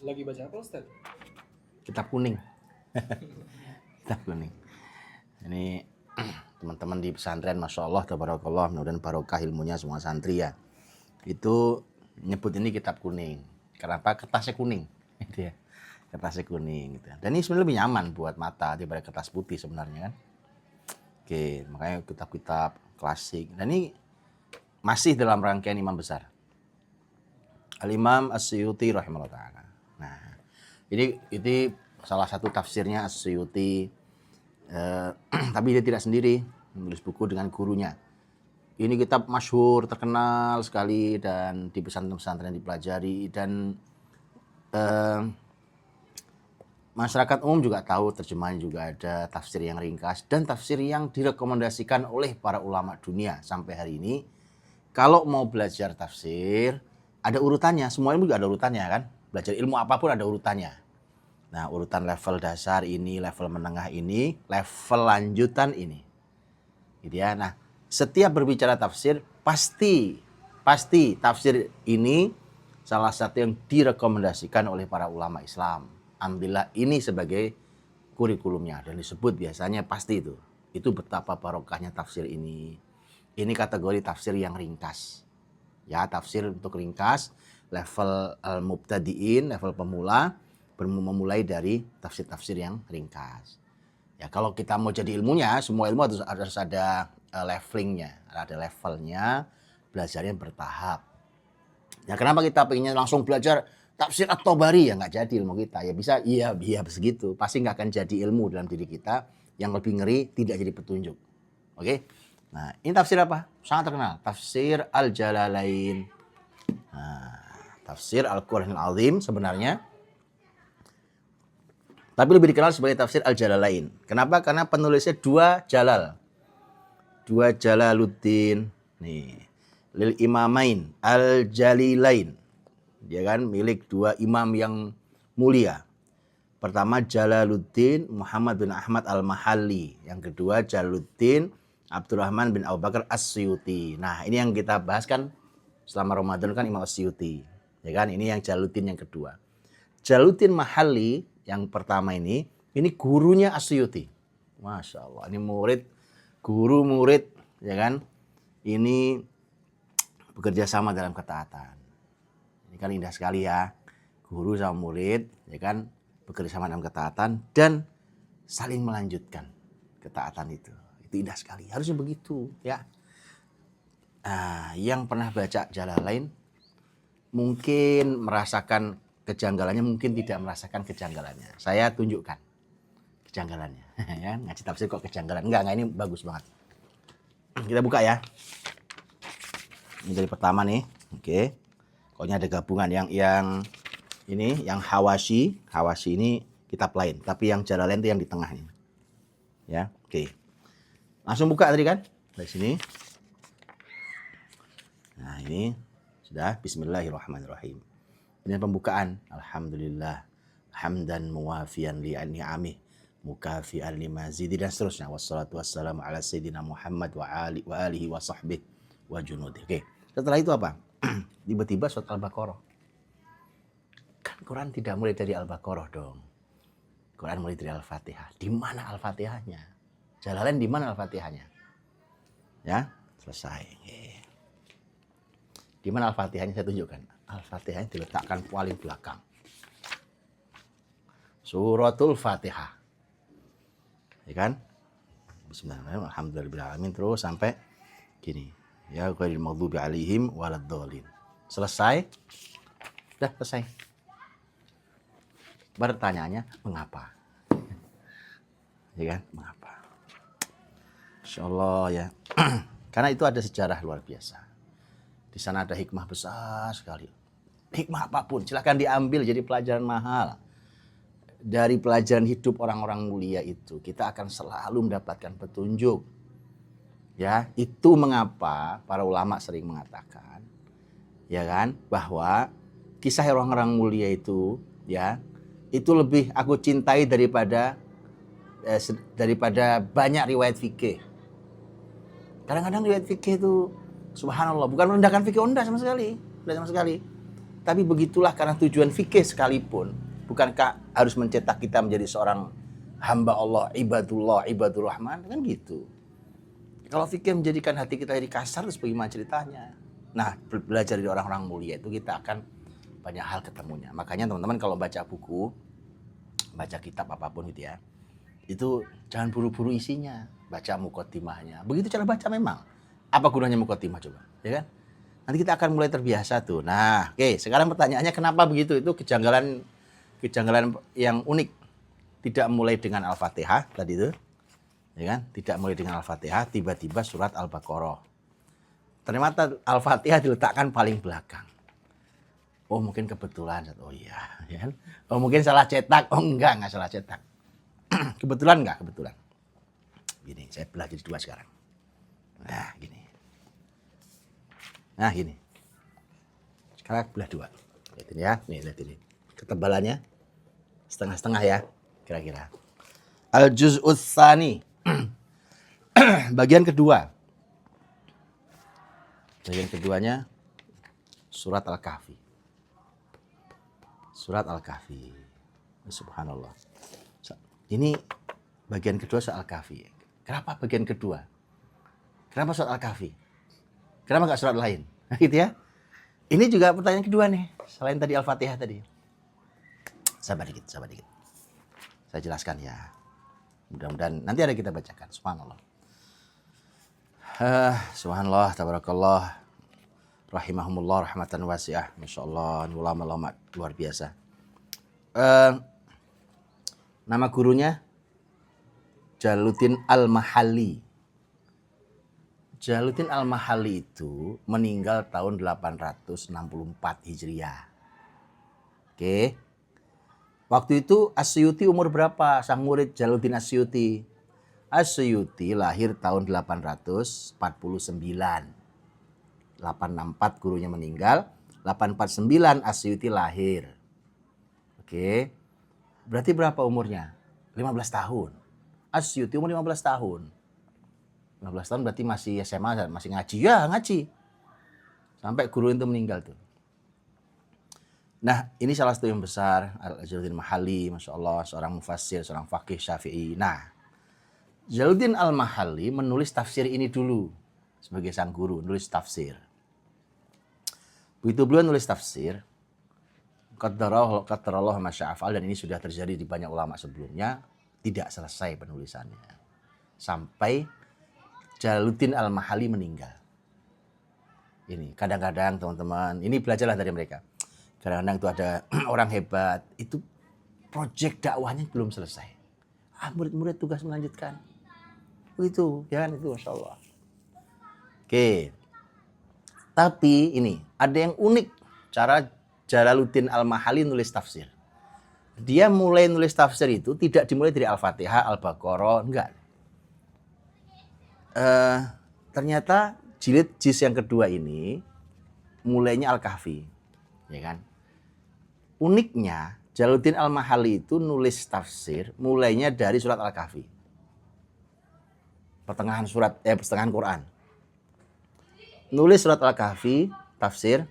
Lagi baca apa Ustaz? Kitab kuning. Kitab kuning. Ini teman-teman di pesantren, Masya Allah, tabarakallah, mudah-mudahan barokah ilmunya semua santri ya. Itu nyebut ini kitab kuning. Kenapa? Kertasnya kuning. Gitu ya. Kertasnya kuning. Gitu. Dan ini sebenarnya lebih nyaman buat mata daripada kertas putih sebenarnya kan. Oke, makanya kitab-kitab klasik. Dan ini masih dalam rangkaian imam besar. Al-Imam As-Suyuti rahimahullah ta'ala. Nah, ini salah satu tafsirnya As-Suyuti. Tapi dia tidak sendiri, menulis buku dengan gurunya. Ini kitab masyhur, terkenal sekali dan di pesantren-pesantren dipelajari dan masyarakat umum juga tahu, terjemahan juga ada, tafsir yang ringkas dan tafsir yang direkomendasikan oleh para ulama dunia sampai hari ini. Kalau mau belajar tafsir, ada urutannya, semua ilmu juga ada urutannya kan. Belajar ilmu apapun ada urutannya. Nah, urutan level dasar ini, level menengah ini, level lanjutan ini. Gitu ya. Nah, setiap berbicara tafsir, pasti tafsir ini salah satu yang direkomendasikan oleh para ulama Islam. Ambillah ini sebagai kurikulumnya dan disebut biasanya pasti itu. Itu betapa barokahnya tafsir ini. Ini kategori tafsir yang ringkas. Ya, tafsir untuk ringkas, level al-mubtadiin, level pemula, memulai dari tafsir-tafsir yang ringkas. Ya, kalau kita mau jadi ilmunya, semua ilmu harus ada levelingnya, ada levelnya, belajarnya bertahap. Ya, kenapa kita pengennya langsung belajar tafsir At-Tabari? Ya nggak jadi ilmu kita. Ya bisa, iya begitu. Pasti nggak akan jadi ilmu dalam diri kita. Yang lebih ngeri, tidak jadi petunjuk. Oke? Nah, ini tafsir apa? Sangat terkenal. Tafsir Al-Jalalain. Nah, tafsir Al-Quranil Azim sebenarnya. Tapi lebih dikenal sebagai tafsir Al-Jalalain. Kenapa? Karena penulisnya dua Jalal. Dua Jalaluddin. Nih. Lil Imamain Al-Jalilain. Dia kan milik dua imam yang mulia. Pertama Jalaluddin Muhammad bin Ahmad Al-Mahalli. Yang kedua Jalaluddin Abdurrahman bin Abu Bakar As-Suyuti. Nah, ini yang kita bahas kan selama Ramadan kan Imam As-Suyuti. Ya kan? Ini yang Jalaluddin yang kedua. Jalaluddin Mahalli yang pertama ini gurunya As-Suyuti. Masya Allah, ini guru murid, ya kan? Ini bekerja sama dalam ketaatan. Ini kan indah sekali ya, guru sama murid, ya kan? Bekerja sama dalam ketaatan dan saling melanjutkan ketaatan itu. Itu indah sekali, harusnya begitu ya. Yang pernah baca Jalalain mungkin merasakan kejanggalannya, mungkin tidak merasakan kejanggalannya. Saya tunjukkan kejanggalannya. Ya, ngaji tafsir kok kejanggalan? Enggak, ini bagus banget. Kita buka ya. Ini dari pertama nih. Oke. Pokoknya ada gabungan yang ini yang Hawashi ini kitab lain, tapi yang Jalalain itu yang di tengah ini. Ya, oke. Langsung buka tadi kan? Dari sini. Nah, ini sudah. Bismillahirrahmanirrahim. Ini pembukaan. Alhamdulillah hamdan muwafiyan li'anni'amih mukafi'an limazidi dan seterusnya. Wassalatu wassalamu ala sayyidina Muhammad wa alihi wa sahbihi wa junudi. Oke. Setelah itu apa? Tiba-tiba surat Al-Baqarah. Kan Quran tidak mulai dari Al-Baqarah dong. Quran mulai dari Al-Fatihah. Di mana Al-Fatihahnya? Jalalain di mana Al-Fatihahnya? Ya, selesai. Di mana Al-Fatihahnya saya tunjukkan. Al-Fatihahnya diletakkan paling belakang. Suratul Fatihah. Ya kan? Bismillahirrahmanirrahim. Alhamdulillahirrahmanirrahim. Terus sampai gini. Ya ghairil maghdubi alaihim waladdallin. Selesai. Sudah selesai. Pertanyaannya, mengapa? Ya kan? Mengapa? Insyaallah ya. Karena itu ada sejarah luar biasa. Di sana ada hikmah besar sekali. Hikmah apapun, silahkan diambil jadi pelajaran mahal. Dari pelajaran hidup orang-orang mulia itu, kita akan selalu mendapatkan petunjuk. Ya, itu mengapa para ulama sering mengatakan, ya kan, bahwa kisah orang-orang mulia itu, ya, itu lebih aku cintai daripada banyak riwayat fikih. Kadang-kadang riwayat fikih itu subhanallah bukan merendahkan fikih, enggak sama sekali. Tapi begitulah karena tujuan fikih sekalipun. Bukankah harus mencetak kita menjadi seorang hamba Allah, ibadur rahman, kan gitu. Kalau fikih menjadikan hati kita jadi kasar, terus bagaimana ceritanya? Nah, belajar dari orang-orang mulia itu kita akan banyak hal ketemunya. Makanya teman-teman kalau baca buku, baca kitab apapun gitu ya, itu jangan buru-buru isinya, baca mukotimahnya. Begitu cara baca memang. Apa gunanya mukotimah coba, ya kan? Nanti kita akan mulai terbiasa tuh. Nah, oke, sekarang pertanyaannya kenapa begitu? Itu kejanggalan yang unik. Tidak mulai dengan Al-Fatihah tadi itu, ya kan? Tidak mulai dengan Al-Fatihah, tiba-tiba surat Al-Baqarah. Ternyata Al-Fatihah diletakkan paling belakang. Oh mungkin kebetulan, oh iya, ya kan? Oh mungkin salah cetak, oh enggak salah cetak. Kebetulan enggak? Kebetulan. Gini, saya belah jadi dua sekarang. Nah, gini. Nah, gini. Sekarang belah dua. Lihat ini ya, nih lihat ini. Ketebalannya setengah-setengah ya, kira-kira. Al-Juz'us Tsani. Bagian kedua. Bagian keduanya surat Al-Kahfi. Surat Al-Kahfi. Subhanallah. Ini bagian kedua surat Al-Kahfi. Kenapa bagian kedua? Kenapa surat Al-Kahfi? Kenapa nggak surat lain? Nah, gitu ya. Ini juga pertanyaan kedua nih. Selain tadi Al-Fatihah tadi. Sabar dikit. Saya jelaskan ya. Mudah-mudahan nanti ada kita bacakan. Subhanallah. Subhanallah, tabarakallah. Rahimahumullah rahmatan wasi'ah. Masya Allah, ulama-ulama luar biasa. Nama gurunya Jalaluddin Al-Mahalli. Jalaluddin Al-Mahalli itu meninggal tahun 864 Hijriah. Oke. Waktu itu As-Suyuti umur berapa? Sang murid Jalaluddin As-Suyuti. As-Suyuti lahir tahun 849. 864 gurunya meninggal, 849 As-Suyuti lahir. Oke. Berarti berapa umurnya? 15 tahun. As-Suyuti umur 15 tahun. 15 tahun berarti masih SMA, masih ngaji. Ya, ngaji. Sampai guru itu meninggal tuh. Nah, ini salah satu yang besar, Jalaluddin Mahalli, Masya Allah, seorang mufassir, seorang faqih Syafi'i. Nah, Jalaluddin Al-Mahalli menulis tafsir ini dulu sebagai sang guru, nulis tafsir. Begitu beliau nulis tafsir, qadarallahu ma syaa fa'al, dan ini sudah terjadi di banyak ulama sebelumnya, tidak selesai penulisannya. Sampai Jalaluddin Al-Mahalli meninggal. Ini kadang-kadang teman-teman, ini belajarlah dari mereka. Kadang-kadang itu ada orang hebat, itu proyek dakwahnya belum selesai. Murid-murid tugas melanjutkan. Itu, ya kan, itu Masya Allah. Oke. Tapi ini, ada yang unik cara Jalaluddin Al-Mahalli nulis tafsir. Dia mulai nulis tafsir itu tidak dimulai dari Al-Fatihah, Al-Baqarah, enggak. Ternyata jilid yang kedua ini mulainya Al-Kahfi, ya kan? Uniknya Jalaluddin Al-Mahalli itu nulis tafsir mulainya dari surat Al-Kahfi. Pertengahan Quran. Nulis surat Al-Kahfi, tafsir,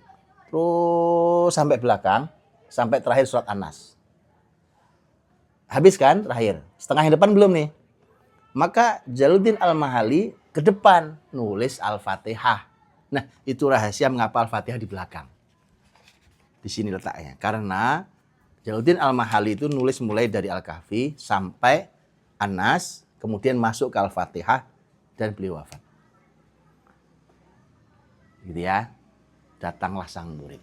terus sampai belakang, sampai terakhir surat An-Nas. Habis kan terakhir? Setengah yang depan belum nih. Maka Jalaluddin Al-Mahalli ke depan nulis Al-Fatihah. Nah, itu rahasia mengapa Al-Fatihah di belakang. Di sini letaknya. Karena Jalaluddin Al-Mahalli itu nulis mulai dari Al-Kahfi sampai An-Nas, kemudian masuk ke Al-Fatihah, dan beliau wafat. Gitu ya. Datanglah sang murid.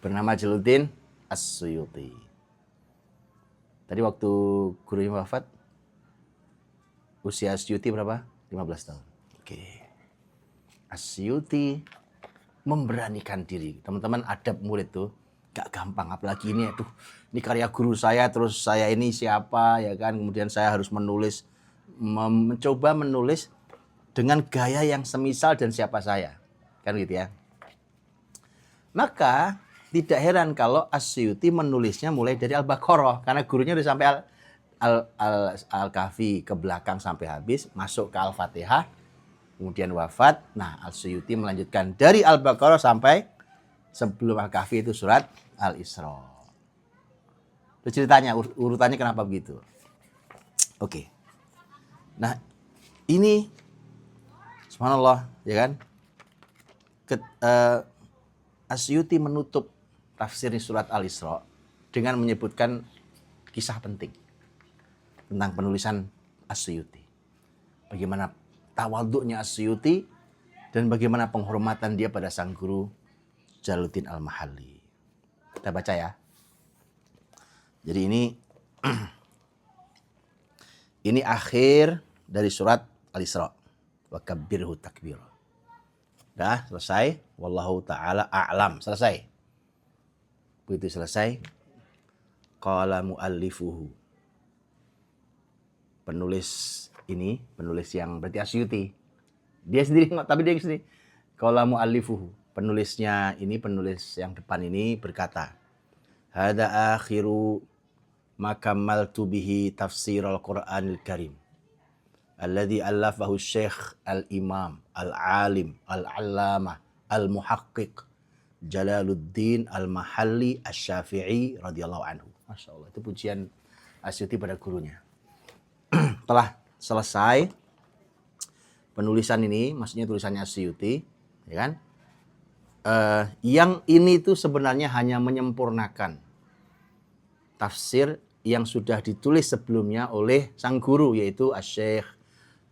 Bernama Jalaluddin As-Suyuti. Tadi waktu gurunya wafat, usia As-Suyuti berapa? 15 tahun. Oke. As-Suyuti memberanikan diri. Teman-teman, adab murid tuh gak gampang. Apalagi ini, ini karya guru saya, terus saya ini siapa, ya kan? Kemudian saya harus mencoba menulis dengan gaya yang semisal dan siapa saya. Kan gitu ya. Maka tidak heran kalau As-Suyuti menulisnya mulai dari Al-Baqarah. Karena gurunya udah sampai Al-Kahfi ke belakang sampai habis. Masuk ke Al-Fatihah. Kemudian wafat. Nah, As-Suyuti melanjutkan dari Al-Baqarah sampai sebelum Al-Kahfi itu surat Al-Isra. Itu ceritanya, urutannya kenapa begitu. Oke. Nah, ini subhanallah, ya kan? Asyuti menutup tafsir surat Al-Isra dengan menyebutkan kisah penting tentang penulisan Asyuti. Bagaimana tawaduknya Asyuti dan bagaimana penghormatan dia pada sang guru Jalaluddin Al-Mahalli. Kita baca ya. Jadi ini akhir dari surat Al-Isra. Wa kabbirhu takbira. Dah selesai. Wallahu ta'ala a'lam. Selesai. Begitu selesai. Qala mu'allifuhu. Penulis ini, penulis yang berarti Asyuti. Dia sendiri, tapi dia sendiri. Qala mu'allifuhu. Penulisnya ini, penulis yang depan ini berkata, Hada akhiru makammaltu bihi tafsir al-Quranil Karim. Alladhi allafahu Syekh al-Imam, al-Alim, al-Allamah, al-Muhaqqiq, Jalaluddin Al-Mahalli Asy-Syafi'i radhiyallahu anhu. Masya Allah, itu pujian Asyuti pada gurunya. Telah selesai penulisan ini, maksudnya tulisannya Asyuti, ya kan? Yang ini tuh sebenarnya hanya menyempurnakan tafsir yang sudah ditulis sebelumnya oleh sang guru, yaitu Asy-Syaikh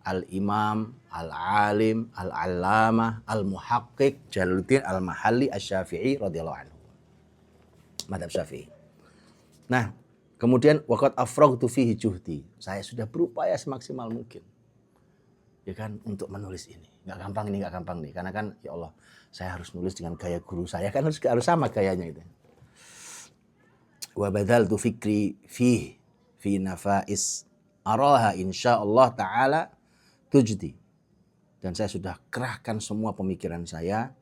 Al-Imam, Al-Alim, Al-Allamah, Al-Muhaqqiq, Jalaluddin Al-Mahalli Asy-Syafi'i radhiyallahu anhu. Madzhab Syafi'i. Nah, kemudian waqad afraghtu fihi juhdi. Saya sudah berupaya semaksimal mungkin. Ya kan, untuk menulis ini. Enggak gampang nih. Karena kan ya Allah, saya harus nulis dengan gaya guru saya, kan harus sama gayanya itu. Wa badaltu fikri fi nafais araha insyaallah taala tujdi. Dan saya sudah kerahkan semua pemikiran saya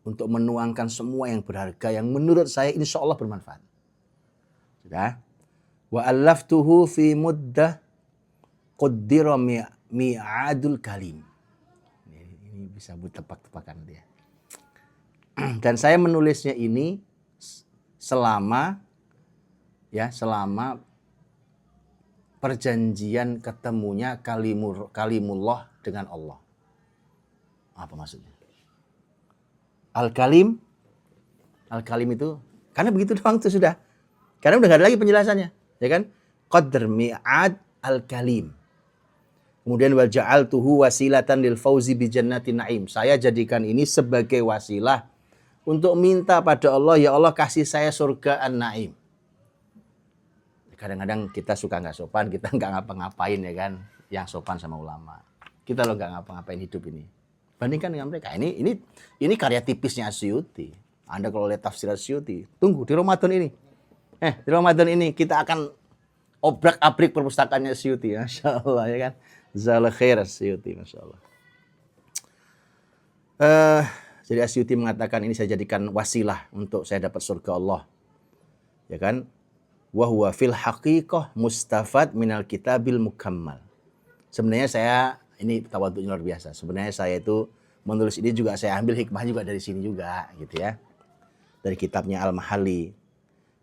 untuk menuangkan semua yang berharga yang menurut saya insyaallah bermanfaat. Sudah. Wa allaftuhu fi muddah qaddira mi'adul kalim. Ini bisa buat tebak-tebakan dia. Dan saya menulisnya ini selama perjanjian ketemunya kalimullah dengan Allah. Apa maksudnya? Al-Kalim itu, karena begitu doang itu sudah. Karena udah gak ada lagi penjelasannya, ya kan? Qadr mi'ad al-Kalim. Kemudian wa ja'altuhu wasilatan lil fauzi bi jannatin na'im. Saya jadikan ini sebagai wasilah untuk minta pada Allah, ya Allah kasih saya surga an-na'im. Kadang-kadang kita suka nggak sopan, kita nggak ngapa-ngapain ya kan, yang sopan sama ulama. Kita loh nggak ngapa-ngapain hidup ini. Bandingkan dengan mereka. Ini karya tipisnya Asyuti. Anda kalau lihat tafsir Asyuti, tunggu di Ramadan ini. Di Ramadan ini kita akan obrak-abrik perpustakaannya Asyuti. Masya Allah ya kan. Jazakallahu khair Asyuti, Masya Allah. Jadi Asyuti mengatakan ini saya jadikan wasilah untuk saya dapat surga Allah. Ya kan? Wa huwa fil haqiqah mustafad minal kitabil mukammal. Sebenarnya saya, ini tawadhu'nya luar biasa. Sebenarnya saya itu menulis ini juga saya ambil hikmah juga dari sini juga gitu ya. Dari kitabnya Al-Mahalli.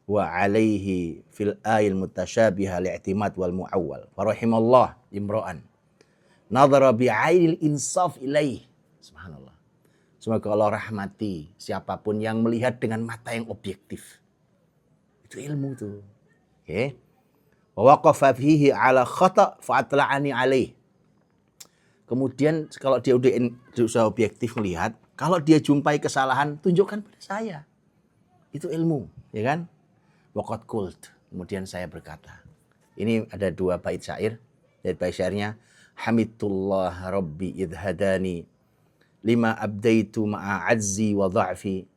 Wa alaihi fil ayil mutasyabiha li'timad wal mu'awwal. Farahimallah imra'an. Nadhara bi'ainil insaf ilaih. Subhanallah. Semoga Allah rahmati siapapun yang melihat dengan mata yang objektif. Itu ilmu tuh. Oke. Wa waqafa fihi ala khata' fa'atla'ani alaih. Kemudian kalau dia udah objektif melihat, kalau dia jumpai kesalahan, tunjukkan pada saya. Itu ilmu, ya kan? Waqad qult. Kemudian saya berkata. Ini ada 2 bait syair. Dari bait syairnya, Hamidullah Rabbi idh hadani lima abdaitu ma'a azzi wa dha'fi.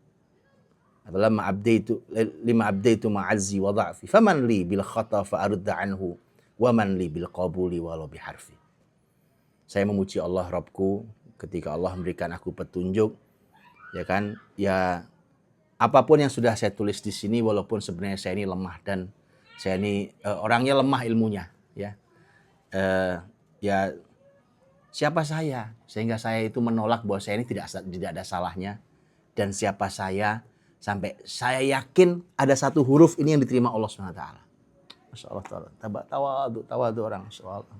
Lama abdaitu ma'azzi wa dha'fi faman li bil khata fa arudda anhu wa man li bil qabuli walau biharfi. Saya memuji Allah Rabbku ketika Allah memberikan aku petunjuk, ya kan? Ya apapun yang sudah saya tulis di sini, walaupun sebenarnya saya ini lemah dan saya ini orangnya lemah ilmunya, ya. Ya siapa saya sehingga saya itu menolak bahwa saya ini tidak ada salahnya, dan siapa saya Sampai saya yakin ada satu huruf ini yang diterima Allah SWT. Masya Allah. Tawadu orang. Masya Allah.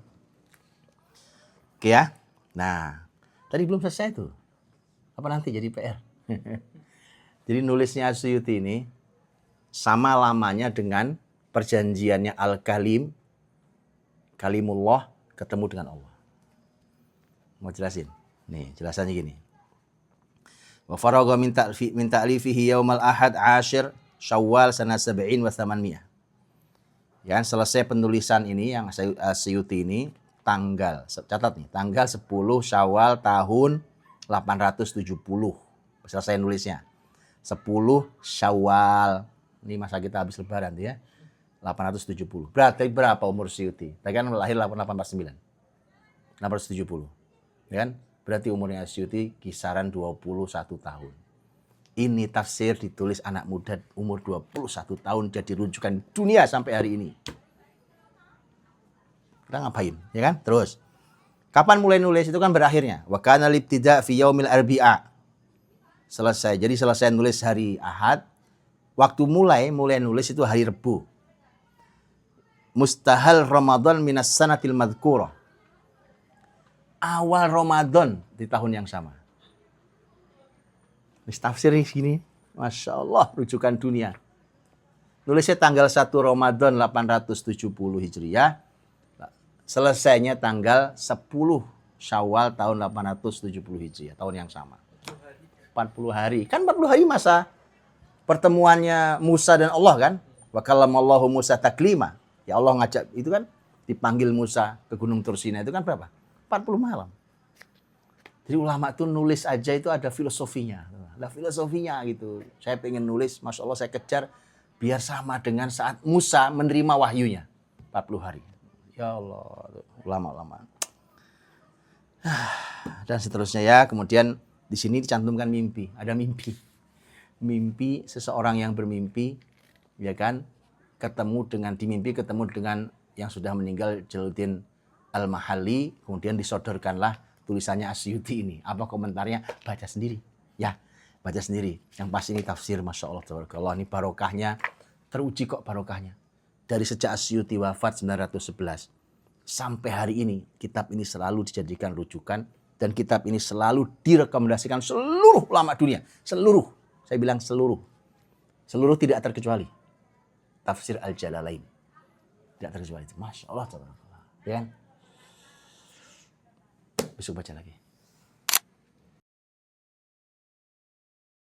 Oke ya. Nah, tadi belum selesai tuh. Apa nanti jadi PR? Jadi nulisnya As-Suyuti ini sama lamanya dengan perjanjiannya Al-Kalim, Kalimullah, ketemu dengan Allah. Mau jelasin? Nih, jelasannya gini. Wa faragha min ta'lifihi yaumal ahad ashir Syawal sana 70 wa 800. Ya, selesai penulisan ini yang As-Suyuti ini tanggal, catat nih, tanggal 10 Syawal tahun 870. Selesai nulisnya. 10 Syawal. Ini masa kita habis lebaran tuh ya. 870. Berarti berapa umur Suyuti? Tadi kan lahir 849. 870. Ya kan? Berarti umurnya Suyuti kisaran 21 tahun. Ini tafsir ditulis anak muda umur 21 tahun jadi rujukan dunia sampai hari ini. Kita ngapain? Ya kan? Terus. Kapan mulai nulis itu kan berakhirnya. Wa kana libtida fi yaumil arbi'a. Selesai. Jadi selesai nulis hari Ahad. Waktu mulai nulis itu hari Rebu. Mustahal Ramadan minas sanatil madhkurah. Awal Ramadan di tahun yang sama. Ini tafsir di sini. Masya Allah, rujukan dunia. Nulisnya tanggal 1 Ramadan 870 Hijriah. Selesainya tanggal 10 Syawal tahun 870 Hijriah. Tahun yang sama. 40 hari. Kan 40 hari masa pertemuannya Musa dan Allah kan. Wa kallamallahu Musa taklima. Ya Allah ngajak, itu kan dipanggil Musa ke Gunung Tursina itu kan berapa? 40 malam. Jadi ulama itu nulis aja itu ada filosofinya. Ada filosofinya gitu. Saya pengen nulis, Masya Allah saya kejar biar sama dengan saat Musa menerima wahyunya. 40 hari. Ya Allah, ulama-ulama. Dan seterusnya ya. Kemudian di sini dicantumkan mimpi. Ada mimpi. Mimpi seseorang yang bermimpi, ya kan? Ketemu dengan yang sudah meninggal Jalaluddin Al-Mahalli, kemudian disodorkanlah tulisannya As-Suyuti ini. Apa komentarnya? Baca sendiri. Ya, baca sendiri. Yang pasti ini tafsir, Masya Allah, tabarakallah. Ini barokahnya, teruji kok barokahnya. Dari sejak As-Suyuti wafat 911, sampai hari ini, kitab ini selalu dijadikan rujukan, dan kitab ini selalu direkomendasikan seluruh ulama dunia. Seluruh, saya bilang seluruh. Seluruh tidak terkecuali. Tafsir Al-Jalalain. Tidak terkecuali itu. Masya Allah, tabarakallah. Ya kan? Besok baca lagi.